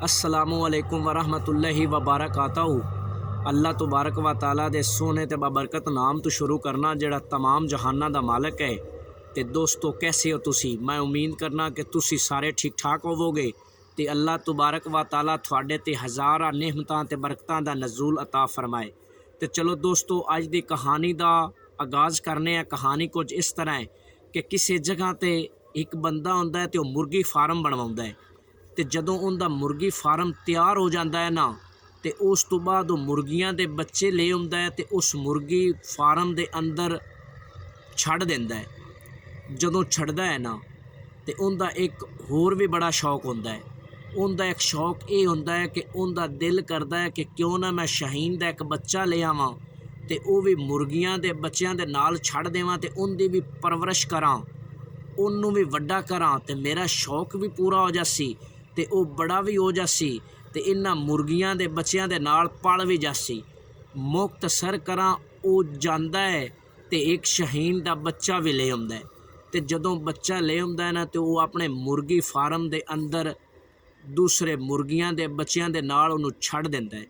अस्सलामुअलैकुम वरहमतुल्लाहि वबरकातहू। अल्लाह तबारक व तआला दे सोने ते बाबरकत नाम तो शुरू करना जिहड़ा तमाम जहाना दा मालक है। ते दोस्तों कैसे हो तुसी? मैं उम्मीद करना कि तुसी सारे ठीक ठाक होवोगे ते अल्लाह तबारक व तआला तुहाडे ते हज़ारां नेमतां ते बरकतां दा नज़ूल अता फरमाए। तो चलो दोस्तों अज दी कहानी दा आगाज़ करने हैं। कहानी कुछ इस तरह है कि किसी जगह ते एक बंदा हुंदा है ते ओह मुर्गी फार्म बनवाउंदा है। तो जदों उनका मुर्गी फार्म तैयार हो जाता है ना, तो उस तो बाद मुर्गियां दे बच्चे ले आउंदा है ते उस मुर्गी फार्म दे अंदर छड़ दिंदा है। जदों छड़दा है ना, तो उनका एक होर भी बड़ा शौक होंदा है। उनका एक शौक ये होंदा है कि उनका दिल करता है कि क्यों ना मैं शाहीन दा एक बच्चा ले आवां ते वो भी मुर्गियां दे बच्चों के नाल छड़ देवां ते उनकी भी परवरिश करां, उन्नू भी वड्डा करां ते मेरा शौक भी पूरा हो जासी ते वो बड़ा भी हो जासी ते इन्हां मुर्गियां दे बच्चों के नाल पल भी जासी। मुख्तसर करां वो जांदा है ते एक शाहीन दा बच्चा भी ले आउंदा है। ते जदों बच्चा ले आउंदा है ना, तो वो अपने मुर्गी फार्म दे अंदर दूसरे मुर्गियां दे बच्चों के नाल उन्हूं छड़ दिंदा है।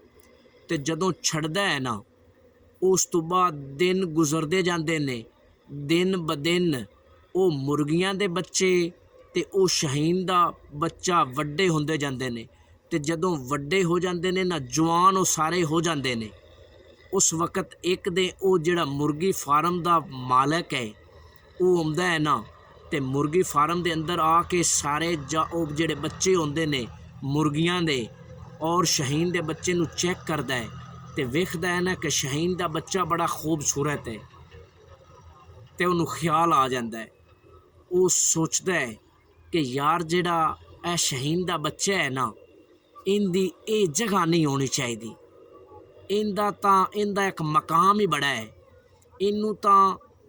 ते जदों छड़दा है ना, उस तो बाद दिन गुजरते जाते ने, दिन ब दिन वो मुर्गियां दे बच्चे ते वो शाहीन दा बच्चा वड्डे होंदे जांदे ने। ते जदों वड्डे हो जाते ने ना, जवान वो सारे हो जाते ने। उस वक्त एक दे वो जिहड़ा मुर्गी फार्म दा मालक है वो आउंदा है ना, ते मुर्गी फार्म दे अंदर आके सारे जिहड़े बच्चे होंदे ने मुर्गियां दे और शाहीन दे बच्चे नूं चैक करदा है ते वेखदा है ना कि शाहीन दा बच्चा बड़ा खूबसूरत है। ते उन्हूं ख्याल आ जाता है, वो सोचता है कि यार जिहड़ा ए शाहीन दा बच्चा है ना, इनदी ये जगह नहीं होनी चाहिए। इंदा एक मकाम ही बड़ा है। इनू तां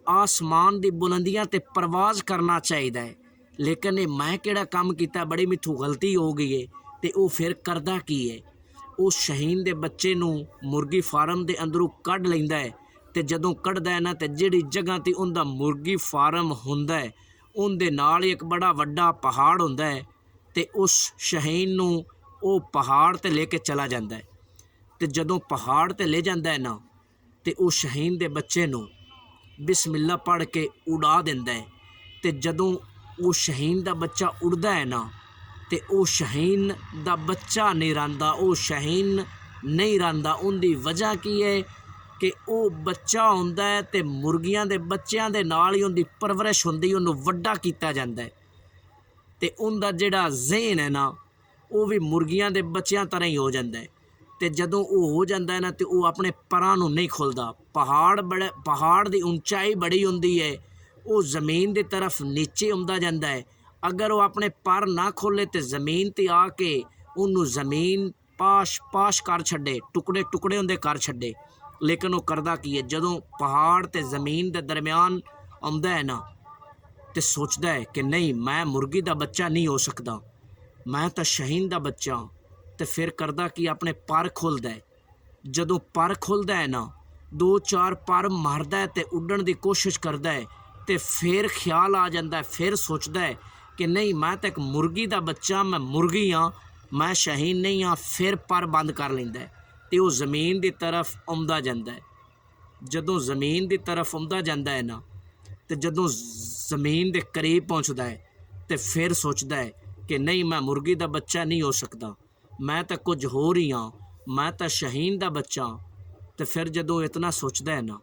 आसमान दी बुलंदियां ते परवाज़ करना चाहिए, लेकिन ये मैं किहड़ा काम कीता, बड़ी मिथू गलती हो गई है। ते वो फिर करदा की है, उस शाहीन दे बच्चे नूं मुर्गी फार्म दे अंदरों कढ़ लैंदा है। ते जदों कढ़दा है ना, ते जिहड़ी जगह ते उनदा मुर्गी फार्म हुंदा है उनदे नाल एक बड़ा वड्डा पहाड़ हुंदा है। ते उस शाहीन नूं वो पहाड़ ते लेके चला जाता है। ते जदों पहाड़ ते ले जाता है ना, ते उस शाहीन दे बच्चे नूं बिस्मिल्ला पढ़ के उड़ा दिंदा है। ते जदों वो शाहीन दा बच्चा उड़दा है ना, ते वो शाहीन दा बच्चा नहीं रहांदा, वो शाहीन नहीं रहांदा। उनकी वजह की है कि वो बच्चा हुंदा है ते मुर्गियां दे बच्चों के नाल ही उनकी परवरिश हुंदी, उन्हूं वड्डा कीता जांदा है। ते उनका जिहड़ा ज़हन है ना, वो भी मुर्गियां दे बच्चों तरह ही हो जाता है। तो जदों वो हो जाता है ना, तो वो अपने परां नूं नहीं खुलदा। पहाड़ की ऊंचाई बड़ी हुंदी है, वो ज़मीन की तरफ नीचे आउंदा जांदा है। अगर वो अपने पर ना खोले तो ज़मीन ते आके उन्नूं ज़मीन पाश पाश कर छड्डे, टुकड़े टुकड़े उनके कर छड्डे। लेकिन वो करदा की है, जदों पहाड़ ते ज़मीन के दरम्यान आउंदा है ना, तो सोचता है कि नहीं, मैं मुर्गी का बच्चा नहीं हो सकता, मैं तो शाहीन दा बच्चा। तो फिर करदा कि अपने पर खोलदा है। जदों पर खोलदा है ना, दो चार पर मारदा है तो उड़न की कोशिश करदा है। तो फिर ख्याल आ जाता है, फिर सोचता है कि नहीं, मैं तो एक मुर्गी का बच्चा, मैं मुर्गी हाँ, मैं शाहीन नहीं हाँ। फिर पर बंद कर लैंदा है तो वो ज़मीन की तरफ आउंदा जांदा है। जदों ज़मीन की तरफ आउंदा जांदा है ना, तो जदों ज़मीन के करीब पहुँचता है तो फिर सोचता है कि नहीं, मैं मुर्गी का बच्चा नहीं हो सकता, मैं तो कुछ हो रही हाँ, मैं तो शाहीन का बच्चा। तो फिर जदों इतना सोचता है ना,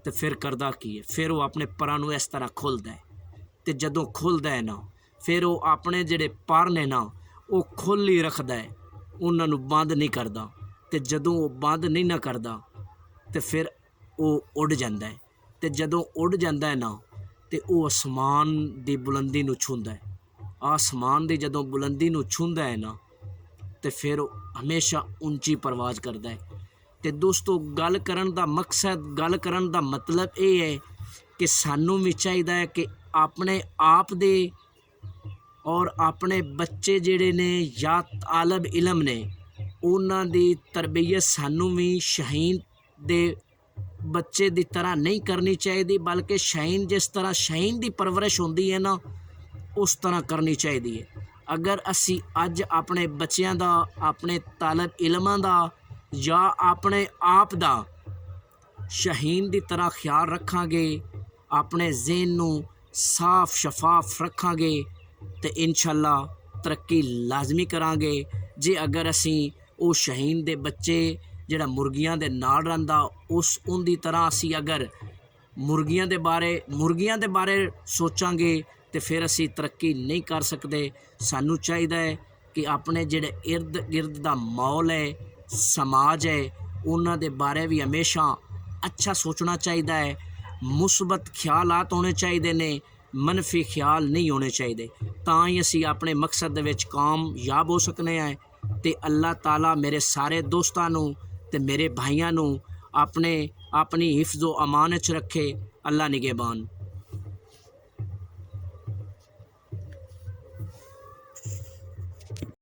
तो फिर करदा की है, फिर वो अपने परां नूं इस तरह खुलदा है। तो जदों खुलदा है ना, फिर वो अपने जिहड़े पर ने ना, वो खुल ही रखदा है, उन्हां नूं बंद नहीं करदा। तो जदों वो बंद नहीं ना करदा, तो फिर वो उड़ जाता है। तो जदों उड़ जाता है ना, तो वो आसमान की बुलंदी नूं छूंदा है। आसमान की जदों बुलंदी नूं छूंदा है ना, तो फिर हमेशा ऊंची परवाज़ करता है। तो दोस्तों गल करन दा मकसद, गल करन दा मतलब ये है कि सानू भी चाहिए है कि अपने आप दे और अपने बच्चे जिहड़े ने या तालब इलम ने, उन्हां दी तरबियत सानू भी शाहीन दे बच्चे की तरह नहीं करनी चाहिए, बल्कि शाहीन जिस तरह शाहीन की परवरिश होंदी है ना, उस तरह करनी चाहिए है। ਅਗਰ ਅਸੀਂ ਅੱਜ ਆਪਣੇ ਬੱਚਿਆਂ ਦਾ, ਆਪਣੇ ਤਾਲਬ ਇਲਮਾਂ ਦਾ ਜਾਂ ਆਪਣੇ ਆਪ ਦਾ ਸ਼ਹੀਨ ਦੀ ਤਰ੍ਹਾਂ ਖਿਆਲ ਰੱਖਾਂਗੇ, ਆਪਣੇ ਜ਼ਿਹਨ ਨੂੰ ਸਾਫ਼ ਸ਼ਫਾਫ ਰੱਖਾਂਗੇ ਤੇ ਇਨਸ਼ਾਅੱਲਾ ਤਰੱਕੀ ਲਾਜ਼ਮੀ ਕਰਾਂਗੇ। ਜੇ ਅਗਰ ਅਸੀਂ ਉਹ ਸ਼ਹੀਨ ਦੇ ਬੱਚੇ ਜਿਹੜਾ ਮੁਰਗੀਆਂ ਦੇ ਨਾਲ ਰਹਿੰਦਾ ਉਹਦੀ ਤਰ੍ਹਾਂ ਅਸੀਂ ਅਗਰ ਮੁਰਗੀਆਂ ਦੇ ਬਾਰੇ ਸੋਚਾਂਗੇ ਤੇ ਫਿਰ ਅਸੀਂ ਤਰੱਕੀ ਨਹੀਂ ਕਰ ਸਕਦੇ। ਸਾਨੂੰ ਚਾਹੀਦਾ ਹੈ ਕਿ ਆਪਣੇ ਜਿਹੜੇ ਇਰਦ ਗਿਰਦ ਦਾ ਮਾਹੌਲ ਹੈ, ਸਮਾਜ ਹੈ, ਉਹਨਾਂ ਦੇ ਬਾਰੇ ਵੀ ਹਮੇਸ਼ਾ ਅੱਛਾ ਸੋਚਣਾ ਚਾਹੀਦਾ ਹੈ। ਮੁਸਬਤ ਖਿਆਲਾਤ ਹੋਣੇ ਚਾਹੀਦੇ ਨੇ, ਮਨਫੀ ਖਿਆਲ ਨਹੀਂ ਹੋਣੇ ਚਾਹੀਦੇ। ਤਾਂ ਹੀ ਅਸੀਂ ਆਪਣੇ ਮਕਸਦ ਦੇ ਵਿੱਚ ਕਾਮਯਾਬ ਹੋ ਸਕਨੇ ਹਾਂ। ਤੇ ਅੱਲਾਹ ਤਾਲਾ ਮੇਰੇ ਸਾਰੇ ਦੋਸਤਾਂ ਨੂੰ ਤੇ ਮੇਰੇ ਭਾਈਆਂ ਨੂੰ ਆਪਣੀ ਹਿਫਜ਼ੋ ਅਮਾਨ 'ਚ ਰੱਖੇ। ਅੱਲਾ ਨਿਗਹਿਬਾਨ।